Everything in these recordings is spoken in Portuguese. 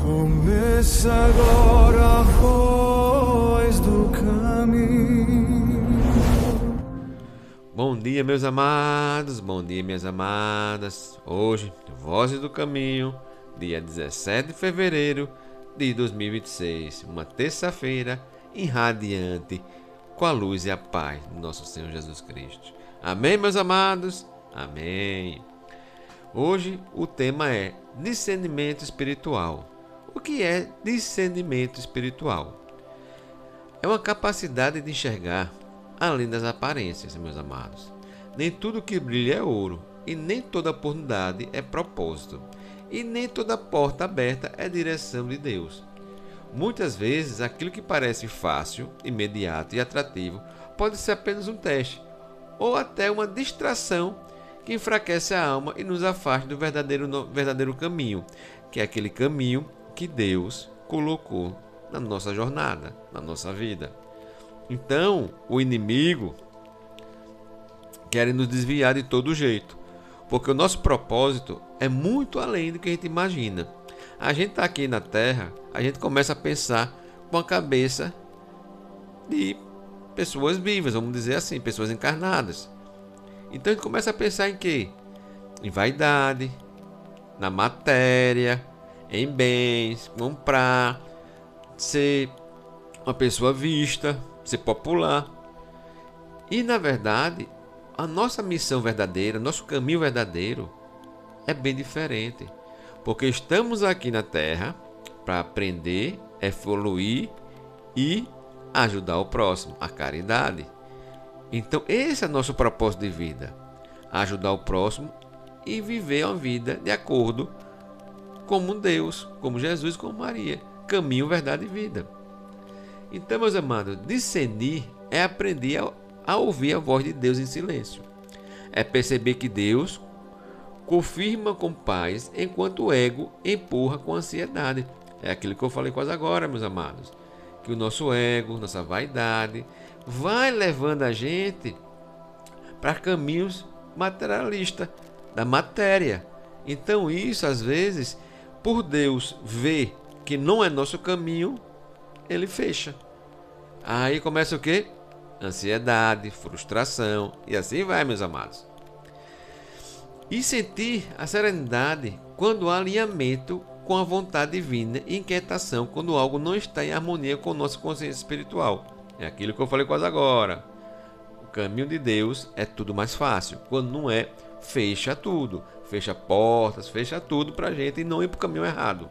Começa agora a voz do caminho. Bom dia, meus amados, bom dia, minhas amadas. Hoje, Vozes do Caminho, dia 17 de fevereiro de 2026, uma terça-feira irradiante, com a luz e a paz do nosso Senhor Jesus Cristo. Amém, meus amados? Amém. Hoje o tema é discernimento espiritual. O que é discernimento espiritual? É uma capacidade de enxergar além das aparências, meus amados. Nem tudo que brilha é ouro, e nem toda oportunidade é propósito, e nem toda porta aberta é direção de Deus. Muitas vezes, aquilo que parece fácil, imediato e atrativo pode ser apenas um teste, ou até uma distração que enfraquece a alma e nos afasta do verdadeiro caminho, que é aquele caminho que Deus colocou na nossa jornada, na nossa vida. Então, o inimigo quer nos desviar de todo jeito, porque o nosso propósito é muito além do que a gente imagina. A gente está aqui na Terra, a gente começa a pensar com a cabeça de pessoas vivas, vamos dizer assim, pessoas encarnadas. Então a gente começa a pensar em quê? Em vaidade, na matéria, em bens, comprar, ser uma pessoa vista, ser popular. E na verdade, a nossa missão verdadeira, nosso caminho verdadeiro é bem diferente. Porque estamos aqui na Terra para aprender, evoluir e ajudar o próximo, a caridade. Então esse é o nosso propósito de vida, ajudar o próximo e viver uma vida de acordo como Deus, como Jesus, como Maria, caminho, verdade e vida. Então, meus amados, discernir é aprender a ouvir a voz de Deus em silêncio. É perceber que Deus confirma com paz, enquanto o ego empurra com ansiedade. É aquilo que eu falei quase agora, meus amados. Que o nosso ego, nossa vaidade, vai levando a gente para caminhos materialistas, da matéria. Então isso, às vezes, por Deus ver que não é nosso caminho, ele fecha. Aí começa o quê? Ansiedade, frustração, e assim vai, meus amados. E sentir a serenidade quando há alinhamento com a vontade divina e inquietação quando algo não está em harmonia com nossa consciência espiritual. É aquilo que eu falei quase agora. O caminho de Deus é tudo mais fácil. Quando não é, fecha tudo. Fecha portas, fecha tudo para a gente e não ir para o caminho errado.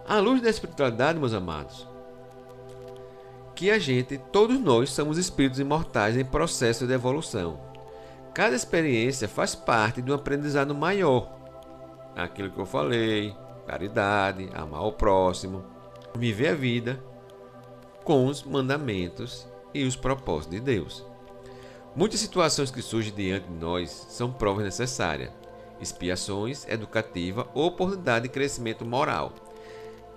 À luz da espiritualidade, meus amados, que todos nós somos espíritos imortais em processo de evolução. Cada experiência faz parte de um aprendizado maior. Aquilo que eu falei, caridade, amar o próximo, viver a vida com os mandamentos e os propósitos de Deus. Muitas situações que surgem diante de nós são provas necessárias, expiações educativas ou oportunidade de crescimento moral.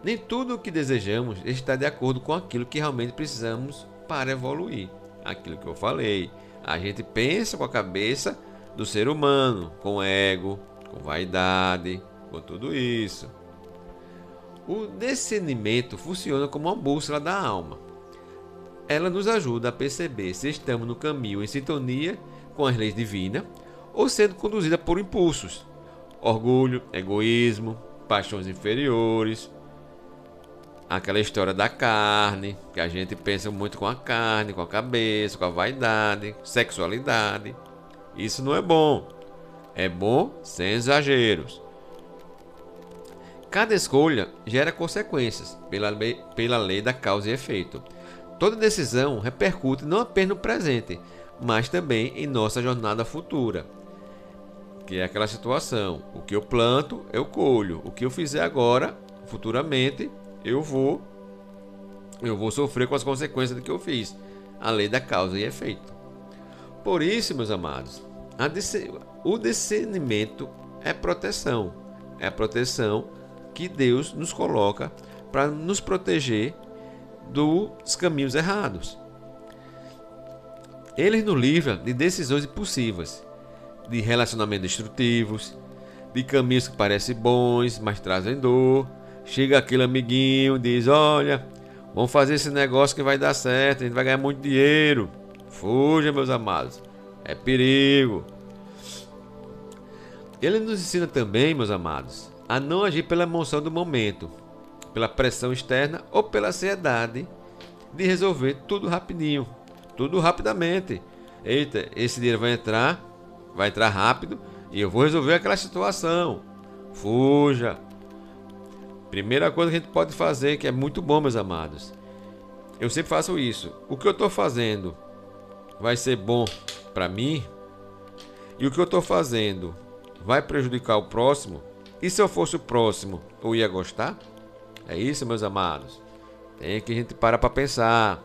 Nem tudo o que desejamos está de acordo com aquilo que realmente precisamos para evoluir. Aquilo que eu falei, a gente pensa com a cabeça do ser humano, com ego, com vaidade, com tudo isso. O discernimento funciona como uma bússola da alma. Ela nos ajuda a perceber se estamos no caminho em sintonia com as leis divinas ou sendo conduzida por impulsos, orgulho, egoísmo, paixões inferiores. Aquela história da carne, que a gente pensa muito com a carne, com a cabeça, com a vaidade, sexualidade. Isso não é bom. É bom sem exageros. Cada escolha gera consequências pela lei da causa e efeito. Toda decisão repercute não apenas no presente, mas também em nossa jornada futura. Que é aquela situação, o que eu planto, eu colho. O que eu fizer agora, futuramente, eu vou sofrer com as consequências do que eu fiz. A lei da causa e efeito. Por isso, meus amados, o discernimento é proteção. É a proteção que Deus nos coloca para nos proteger dos caminhos errados. Ele nos livra de decisões impulsivas, de relacionamentos destrutivos, de caminhos que parecem bons, mas trazem dor, chega aquele amiguinho, diz: olha, vamos fazer esse negócio que vai dar certo, a gente vai ganhar muito dinheiro. Fuja, meus amados, é perigo. Ele nos ensina também, meus amados, a não agir pela emoção do momento, pela pressão externa ou pela ansiedade de resolver tudo rapidinho, tudo rapidamente. Eita, esse dinheiro vai entrar rápido e eu vou resolver aquela situação. Fuja. Primeira coisa que a gente pode fazer, que é muito bom, meus amados. Eu sempre faço isso. O que eu estou fazendo vai ser bom para mim? E o que eu estou fazendo vai prejudicar o próximo? E se eu fosse o próximo, eu ia gostar? É isso, meus amados. Tem que a gente parar para pensar.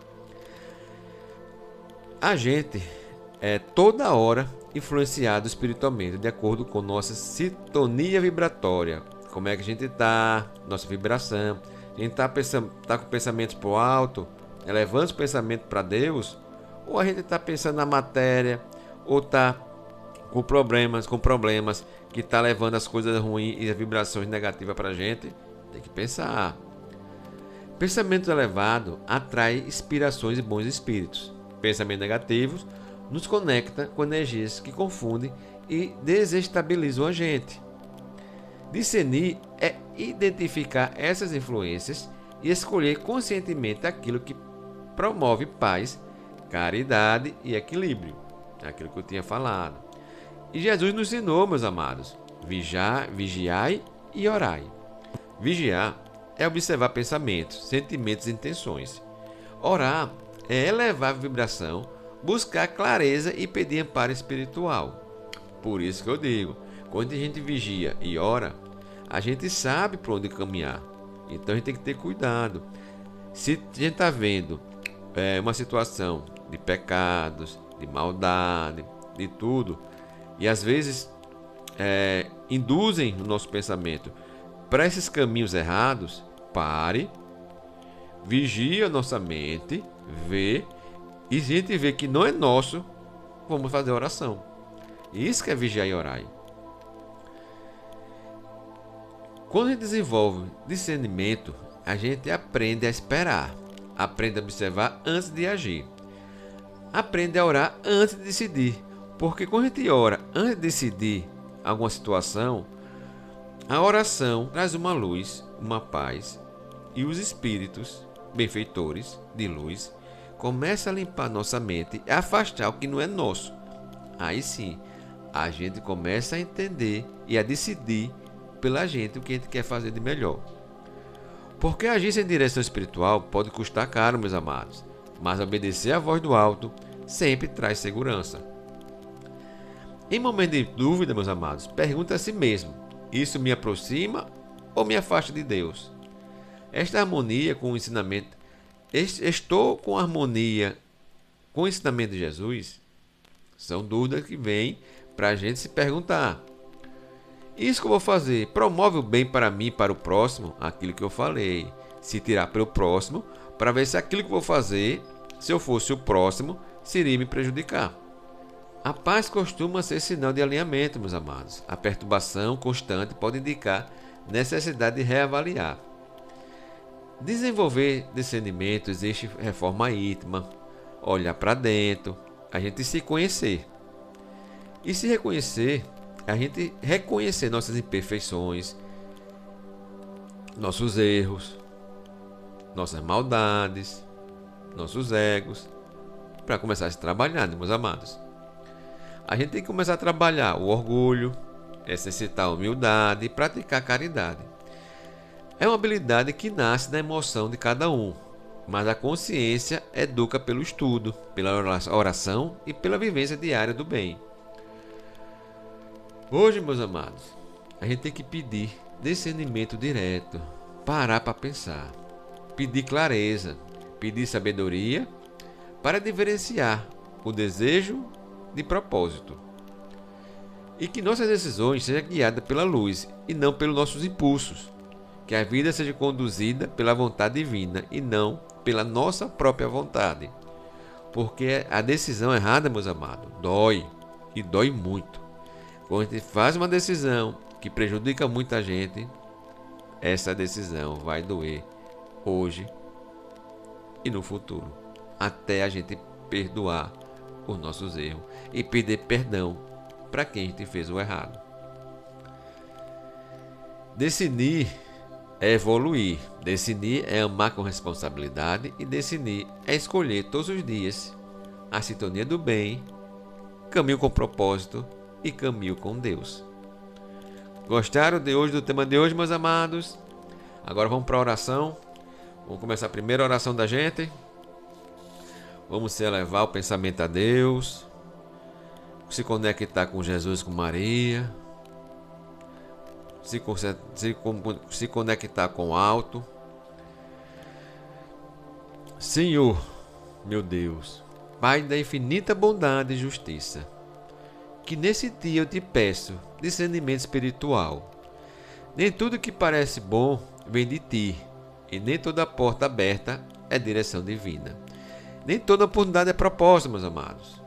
A gente é toda hora influenciado espiritualmente, de acordo com nossa sintonia vibratória. Como é que a gente está, nossa vibração. A gente tá com pensamentos pro alto, elevando os pensamentos para Deus, ou a gente está pensando na matéria, ou está com problemas que está levando as coisas ruins e as vibrações negativas para a gente. Tem que pensar. Pensamento elevado atrai inspirações e bons espíritos. Pensamentos negativos nos conecta com energias que confundem e desestabilizam a gente. Discernir é identificar essas influências e escolher conscientemente aquilo que promove paz, caridade e equilíbrio. Aquilo que eu tinha falado. E Jesus nos ensinou, meus amados, vigiai e orai. Vigiar é observar pensamentos, sentimentos e intenções. Orar é elevar a vibração, buscar clareza e pedir amparo espiritual. Por isso que eu digo, quando a gente vigia e ora, a gente sabe por onde caminhar. Então a gente tem que ter cuidado. Se a gente está vendo uma situação de pecados, de maldade, de tudo, e às vezes induzem o nosso pensamento para esses caminhos errados, pare, vigie a nossa mente, vê, e se a gente vê que não é nosso, vamos fazer oração. Isso que é vigiar e orar. Quando a gente desenvolve discernimento, a gente aprende a esperar, aprende a observar antes de agir, aprende a orar antes de decidir. Porque quando a gente ora antes de decidir alguma situação, a oração traz uma luz, uma paz, e os espíritos benfeitores de luz começam a limpar nossa mente e afastar o que não é nosso. Aí sim, a gente começa a entender e a decidir pela gente o que a gente quer fazer de melhor. Porque agir sem direção espiritual pode custar caro, meus amados, mas obedecer à voz do alto sempre traz segurança. Em momento de dúvida, meus amados, pergunte a si mesmo: isso me aproxima ou me afasta de Deus? Esta harmonia com o ensinamento, estou com harmonia com o ensinamento de Jesus? São dúvidas que vêm para a gente se perguntar. Isso que eu vou fazer promove o bem para mim e para o próximo? Aquilo que eu falei. Se tirar pelo próximo, para ver se aquilo que eu vou fazer, se eu fosse o próximo, seria me prejudicar. A paz costuma ser sinal de alinhamento, meus amados. A perturbação constante pode indicar necessidade de reavaliar. Desenvolver discernimento existe reforma íntima, olhar para dentro, a gente se conhecer. E se reconhecer, a gente reconhecer nossas imperfeições, nossos erros, nossas maldades, nossos egos, para começar a se trabalhar, né, meus amados? A gente tem que começar a trabalhar o orgulho, exercitar a humildade e praticar a caridade. É uma habilidade que nasce da emoção de cada um, mas a consciência educa pelo estudo, pela oração e pela vivência diária do bem. Hoje, meus amados, a gente tem que pedir discernimento direto, parar para pensar, pedir clareza, pedir sabedoria para diferenciar o desejo de propósito. E que nossas decisões sejam guiadas pela luz e não pelos nossos impulsos. Que a vida seja conduzida pela vontade divina e não pela nossa própria vontade. Porque a decisão errada, meus amados, dói. E dói muito. Quando a gente faz uma decisão que prejudica muita gente, essa decisão vai doer hoje e no futuro, até a gente perdoar os nossos erros e pedir perdão para quem a gente fez o errado. Decidir é evoluir, decidir é amar com responsabilidade e decidir é escolher todos os dias a sintonia do bem, caminho com propósito e caminho com Deus. Gostaram do tema de hoje, meus amados? Agora vamos para a oração. Vamos começar a primeira oração da gente. Vamos se elevar o pensamento a Deus, se conectar com Jesus, com Maria, se conectar com o alto. Senhor, meu Deus, Pai da infinita bondade e justiça, que nesse dia eu te peço discernimento espiritual. Nem tudo que parece bom vem de ti, e nem toda porta aberta é direção divina. Nem toda oportunidade é proposta, meus amados.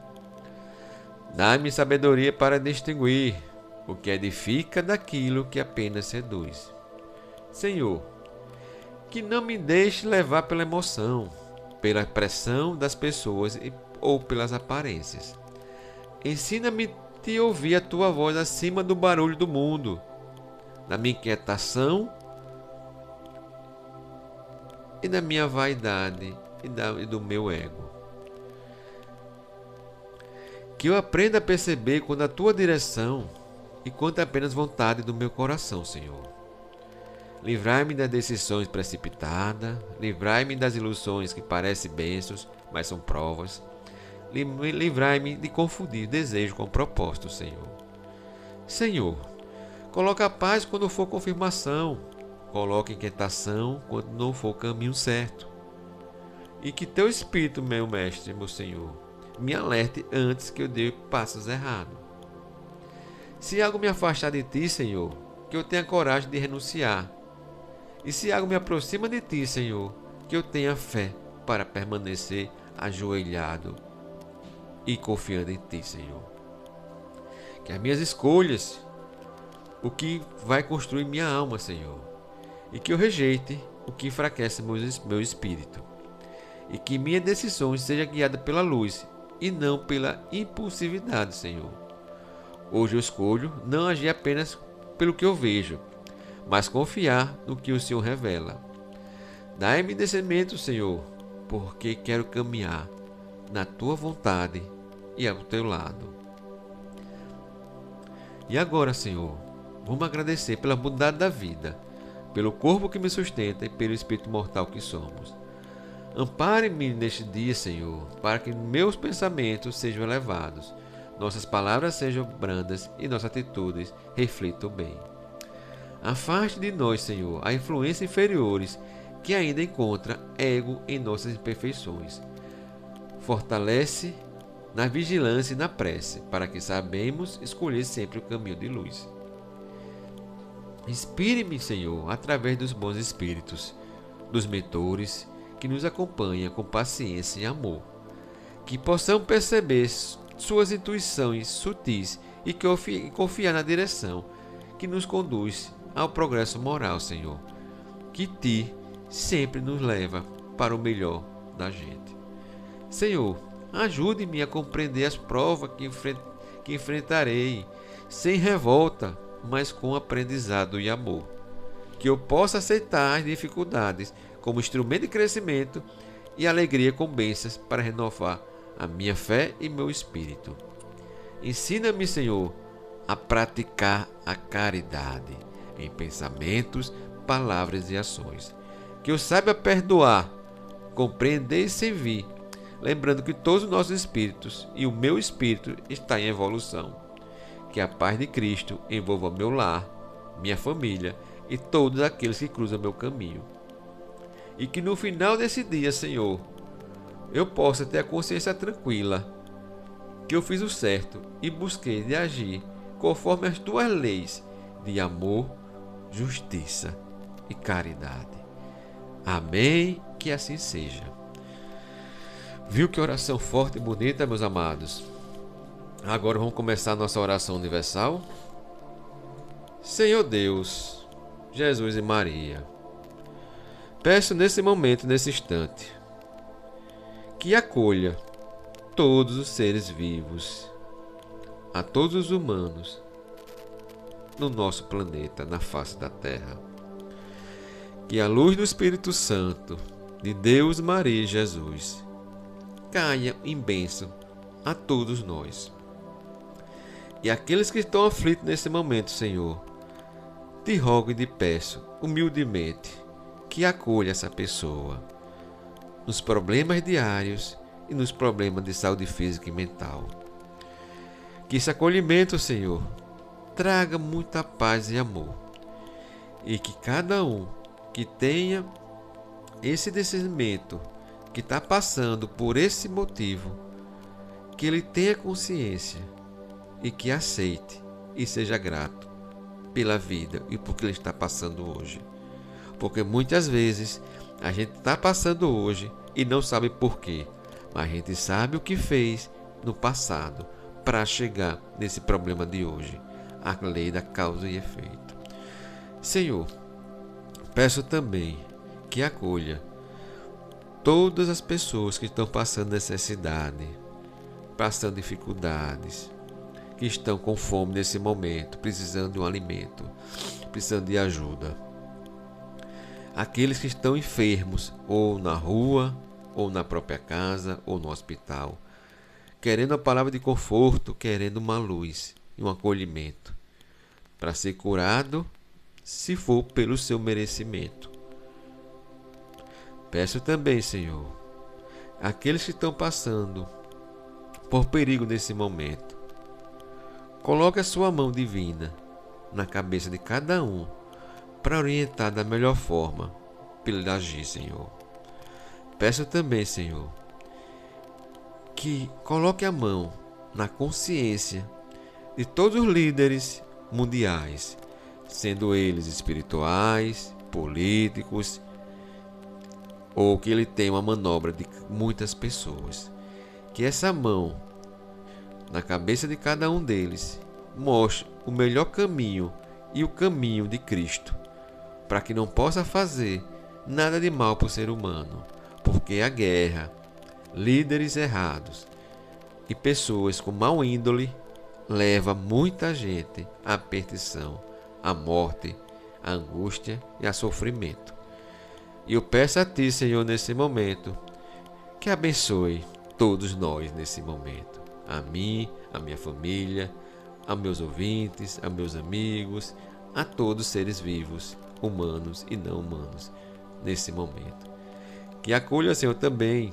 Dá-me sabedoria para distinguir o que edifica daquilo que apenas seduz. Senhor, que não me deixe levar pela emoção, pela pressão das pessoas ou pelas aparências. Ensina-me a te ouvir a tua voz acima do barulho do mundo, da minha inquietação e da minha vaidade e do meu ego. Que eu aprenda a perceber quando a tua direção e quando é apenas vontade do meu coração, Senhor. Livrai-me das decisões precipitadas, livrai-me das ilusões que parecem bênçãos, mas são provas. Livrai-me de confundir desejo com propósito, Senhor. Senhor, coloca a paz quando for confirmação, coloca inquietação quando não for o caminho certo. E que teu Espírito, meu Mestre, meu Senhor, me alerte antes que eu dê passos errados. Se algo me afastar de ti, Senhor, que eu tenha coragem de renunciar. E se algo me aproxima de ti, Senhor, que eu tenha fé para permanecer ajoelhado e confiando em ti, Senhor. Que as minhas escolhas, o que vai construir minha alma, Senhor, e que eu rejeite o que enfraquece meu espírito. E que minhas decisões sejam guiadas pela luz e não pela impulsividade, Senhor. Hoje eu escolho não agir apenas pelo que eu vejo, mas confiar no que o Senhor revela. Dai-me discernimento, Senhor, porque quero caminhar na tua vontade e ao teu lado. E agora, Senhor, vamos agradecer pela bondade da vida, pelo corpo que me sustenta e pelo espírito mortal que somos. Ampare-me neste dia, Senhor, para que meus pensamentos sejam elevados, nossas palavras sejam brandas e nossas atitudes reflitam bem. Afaste de nós, Senhor, a influência inferiores que ainda encontra ego em nossas imperfeições. Fortalece na vigilância e na prece, para que sabemos escolher sempre o caminho de luz. Inspire-me, Senhor, através dos bons espíritos, dos mentores que nos acompanham com paciência e amor, que possamos perceber suas intuições sutis e confiar na direção que nos conduz ao progresso moral, Senhor, que Ti sempre nos leva para o melhor da gente. Senhor, ajude-me a compreender as provas que enfrentarei, sem revolta, mas com aprendizado e amor. Que eu possa aceitar as dificuldades como instrumento de crescimento e alegria com bênçãos para renovar a minha fé e meu espírito. Ensina-me, Senhor, a praticar a caridade em pensamentos, palavras e ações. Que eu saiba perdoar, compreender e servir, lembrando que todos os nossos espíritos e o meu espírito está em evolução. Que a paz de Cristo envolva meu lar, minha família e todos aqueles que cruzam meu caminho. E que no final desse dia, Senhor, eu possa ter a consciência tranquila que eu fiz o certo e busquei de agir conforme as tuas leis de amor, justiça e caridade. Amém, que assim seja. Viu que oração forte e bonita, meus amados? Agora vamos começar a nossa oração universal. Senhor Deus, Jesus e Maria. Peço nesse momento, nesse instante, que acolha todos os seres vivos, a todos os humanos no nosso planeta, na face da Terra. Que a luz do Espírito Santo, de Deus, Maria e Jesus, caia em bênção a todos nós. E aqueles que estão aflitos nesse momento, Senhor, te rogo e te peço, humildemente, que acolha essa pessoa nos problemas diários e nos problemas de saúde física e mental. Que esse acolhimento, Senhor, traga muita paz e amor. E que cada um que tenha esse discernimento, que está passando por esse motivo, que ele tenha consciência e que aceite e seja grato pela vida e por que ele está passando hoje. Porque muitas vezes a gente está passando hoje e não sabe por quê, mas a gente sabe o que fez no passado para chegar nesse problema de hoje, a lei da causa e efeito. Senhor, peço também que acolha todas as pessoas que estão passando necessidade, passando dificuldades, que estão com fome nesse momento, precisando de um alimento, precisando de ajuda. Aqueles que estão enfermos, ou na rua, ou na própria casa, ou no hospital, querendo a palavra de conforto, querendo uma luz e um acolhimento, para ser curado, se for pelo seu merecimento. Peço também, Senhor, aqueles que estão passando por perigo nesse momento, coloque a sua mão divina na cabeça de cada um, para orientar da melhor forma para ele agir, Senhor. Peço também, Senhor, que coloque a mão na consciência de todos os líderes mundiais, sendo eles espirituais, políticos, ou que ele tenha uma manobra de muitas pessoas. Que essa mão na cabeça de cada um deles mostre o melhor caminho e o caminho de Cristo, para que não possa fazer nada de mal para o ser humano, porque a guerra, líderes errados e pessoas com mau índole leva muita gente à perdição, à morte, à angústia e a sofrimento. E eu peço a Ti, Senhor, nesse momento, que abençoe todos nós nesse momento, a mim, a minha família, a meus ouvintes, a meus amigos, a todos os seres vivos, humanos e não humanos, nesse momento. Que acolha, Senhor, também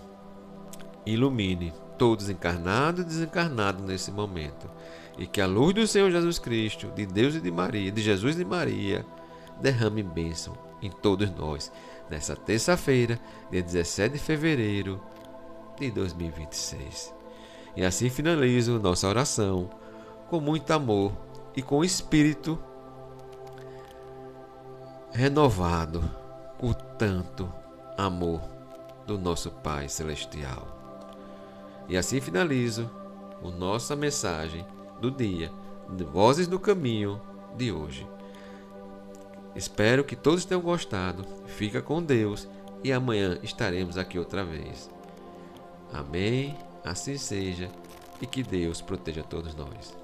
ilumine todos encarnados e desencarnados nesse momento, e que a luz do Senhor Jesus Cristo, de Deus e de Maria, de Jesus e de Maria, derrame bênção em todos nós, nessa terça-feira, dia 17 de fevereiro de 2026. E assim finalizo nossa oração com muito amor e com o espírito renovado com tanto amor do nosso Pai Celestial. E assim finalizo a nossa mensagem do dia, de Vozes do Caminho de hoje. Espero que todos tenham gostado. Fica com Deus e amanhã estaremos aqui outra vez. Amém, assim seja, e que Deus proteja todos nós.